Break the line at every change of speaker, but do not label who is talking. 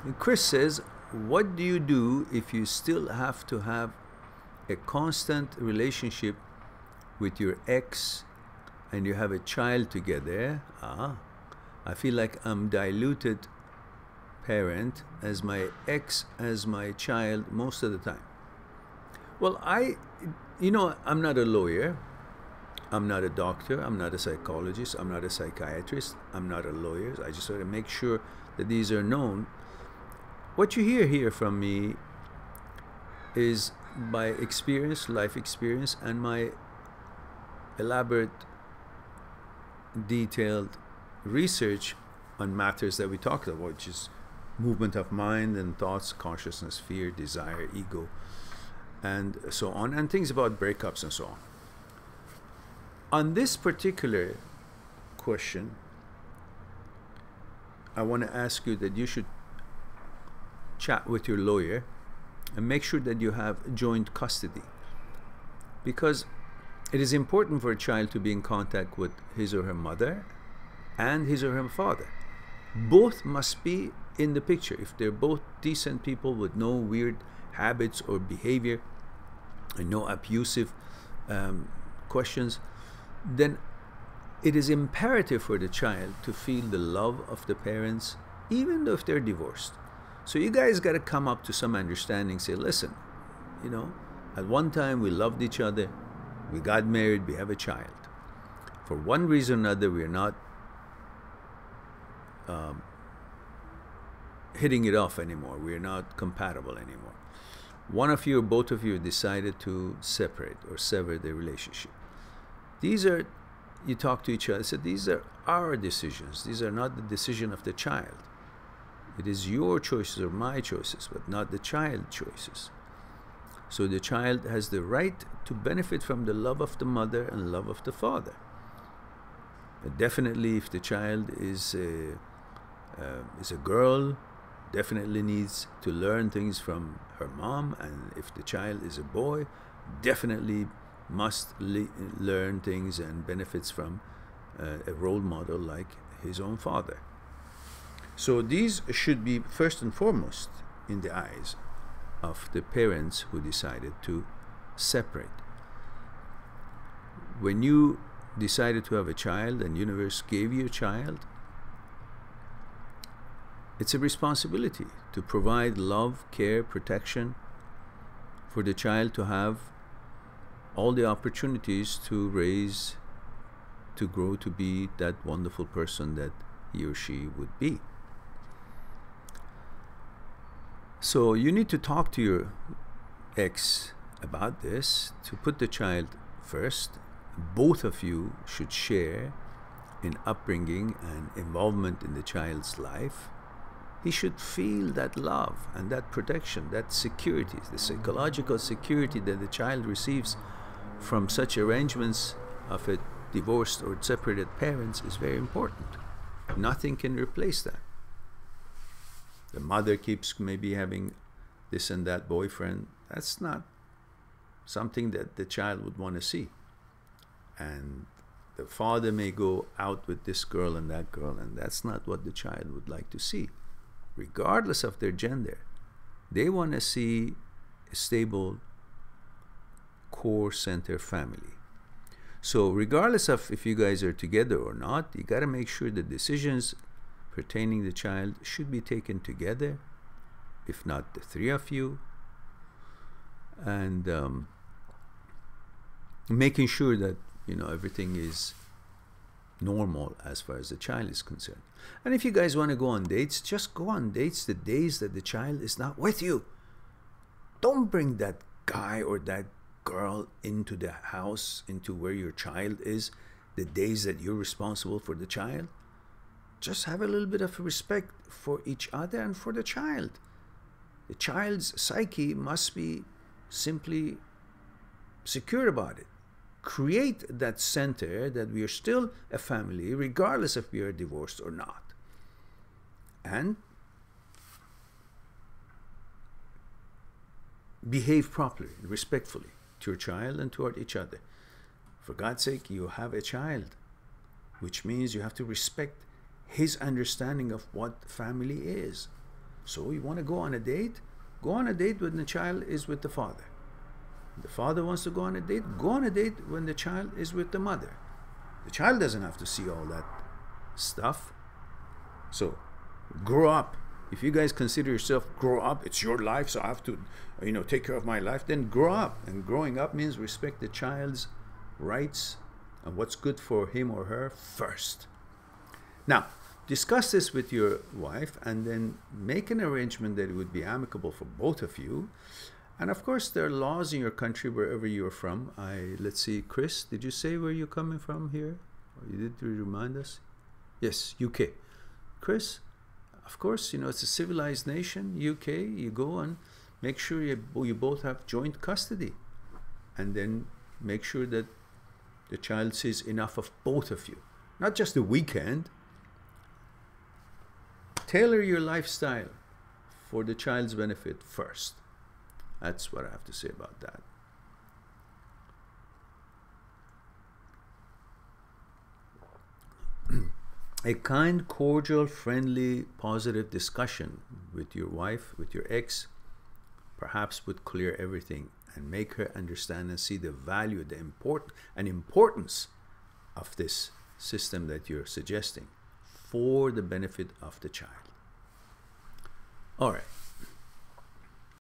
And Chris says, what do you do if you still have to have a constant relationship with your ex and you have a child together? I feel like I'm diluted parent as my ex as my child most of the time. Well, I'm not a lawyer. I'm not a doctor. I'm not a psychologist. I'm not a psychiatrist. I'm not a lawyer. I just want to make sure that these are known. What you hear here from me is by experience, life experience, and my elaborate, detailed research on matters that we talked about, which is movement of mind and thoughts, consciousness, fear, desire, ego, and so on, and things about breakups and so on. On this particular question, I want to ask you that you should chat with your lawyer and make sure that you have joint custody, because it is important for a child to be in contact with his or her mother and his or her father. Both must be in the picture. If they're both decent people with no weird habits or behavior and no abusive questions, then it is imperative for the child to feel the love of the parents, even though if they're divorced. So you guys got to come up to some understanding. Say, listen, at one time we loved each other, we got married, we have a child. For one reason or another, we're not hitting it off anymore. We're not compatible anymore. One of you or both of you decided to separate or sever the relationship. You talk to each other, say, these are our decisions. These are not the decision of the child. It is your choices or my choices, but not the child's choices. So the child has the right to benefit from the love of the mother and love of the father. But definitely, if the child is a girl, definitely needs to learn things from her mom, and if the child is a boy, definitely must learn things and benefits from a role model like his own father. So these should be first and foremost in the eyes of the parents who decided to separate. When you decided to have a child and universe gave you a child, it's a responsibility to provide love, care, protection for the child to have all the opportunities to raise, to grow to be that wonderful person that he or she would be. So you need to talk to your ex about this, to put the child first. Both of you should share in upbringing and involvement in the child's life. He should feel that love and that protection, that security, the psychological security that the child receives from such arrangements of a divorced or separated parents is very important. Nothing can replace that. The mother keeps maybe having this and that boyfriend. That's not something that the child would want to see. And the father may go out with this girl and that girl, and that's not what the child would like to see. Regardless of their gender, they want to see a stable core center family. So regardless of if you guys are together or not, you got to make sure the decisions pertaining to the child should be taken together, if not the three of you, and making sure that everything is normal as far as the child is concerned. And if you guys want to go on dates, just go on dates the days that the child is not with you. Don't bring that guy or that girl into the house, into where your child is, the days that you're responsible for the child. Just have a little bit of respect for each other and for the child. The child's psyche must be simply secure about it. Create that center that we are still a family, regardless if we are divorced or not. And behave properly, respectfully to your child and toward each other. For God's sake, you have a child, which means you have to respect his understanding of what family is. So you want to go on a date? Go on a date when the child is with the father. The father wants to go on a date? Go on a date when the child is with the mother. The child doesn't have to see all that stuff. So grow up. If you guys consider yourself grow up, it's your life, so I have to, take care of my life, then grow up. And growing up means respect the child's rights and what's good for him or her first. Now, discuss this with your wife and then make an arrangement that it would be amicable for both of you. And of course, there are laws in your country wherever you're from. Let's see, Chris, did you say where you're coming from here? Or you did remind us? Yes, UK. Chris, of course, it's a civilized nation, UK. You go and make sure you both have joint custody. And then make sure that the child sees enough of both of you. Not just the weekend. Tailor your lifestyle for the child's benefit first. That's what I have to say about that. A kind, cordial, friendly, positive discussion with your wife, with your ex, perhaps would clear everything and make her understand and see the value, the importance of this system that you're suggesting for the benefit of the child. All right.